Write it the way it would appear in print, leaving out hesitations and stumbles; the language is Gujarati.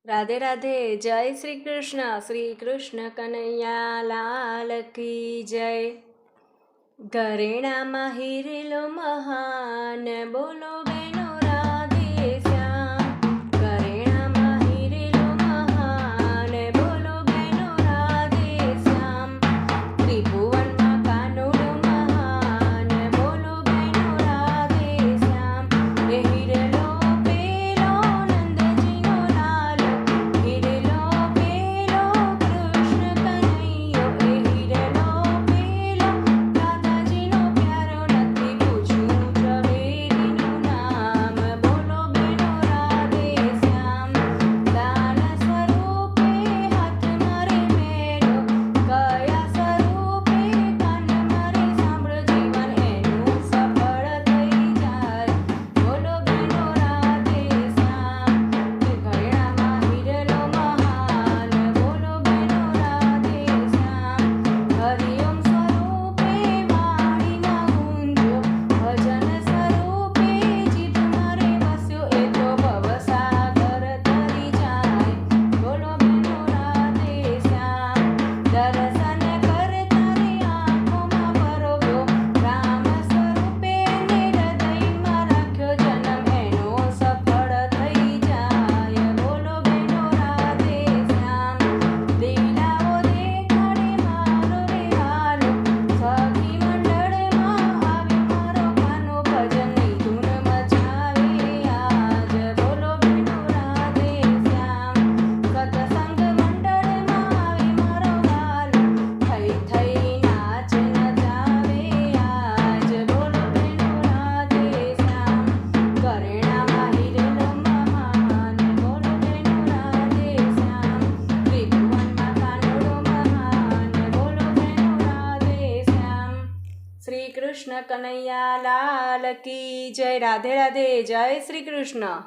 રાધે રાધે. જય શ્રી કૃષ્ણ. શ્રી કૃષ્ણ કનૈયા લાલ કી જય. ઘરેણામાં હિરેલો મહાન, બોલો બેનો રાધે શ્યામ. ઘરેણામાં હિરેલો મહાન, બોલો બેનો રાધે શ્યામ. ત્રિભુવનમાં કાનુડો મહાન, બોલો બેનો રાધે શ્યામ. એ હિરેલો પેલો નંદજીનો લાલો, હિરેલો પેલો કૃષ્ણ કનૈયો. એ હિરેલો પેલો રાધાજીનો પ્યારો, નથી પૂછ્યું ઝવેરીનું નામ, બોલો બેનો રાધે શ્યામ. દાન સ્વરૂપે હાથ મારે મેલો, કયા સ્વરૂપે કાન મારે સાંભળો, જીવન એનું સફળ થઈ જાય, બોલો બેનો રાધે શ્યામ. ઘરેણામાં હિરેલો મહાન, બોલો બેનો રાધે શ્યામ. હરિઓમ સ્વરૂપે વાણીમાં ગુંજ્યો, ભજન સ્વરૂપે ચિત્ત મારે વસ્યો, એ તો ભવસાગર તરી જાય, બોલો બેનો રાધે શ્યામ. દર્શન કરતા રે આંખોમાં પરોવ્યો, રામ સ્વરૂપે ને હૃદયમાં રાખ્યો, જન્મ એનો સફળ થઈ જાય, બોલો બેનો રાધે શ્યામ. લીલાઓ દેખાડે મારો રે હાલો, સખી મંડળમાં આવે મારો કાનો, ભજનની ધૂન મચાવે આજ, બોલો બેનો રાધે શ્યામ. સત્સંગ મંડળમાં આવે મારો લાલો, થઈ થઈ નાચ નચાવે આજ, બોલો બેનો રાધે શ્યામ. ઘરેણામાં હિરેલો મહાન, બોલો બેનો રાધે શ્યામ. ત્રિભુવનમાં કાનુડો મહાન, બોલો બેનો રાધે શ્યામ. શ્રી કૃષ્ણ કનૈયા લાલ કી જય. રાધે રાધે. જય શ્રી કૃષ્ણ.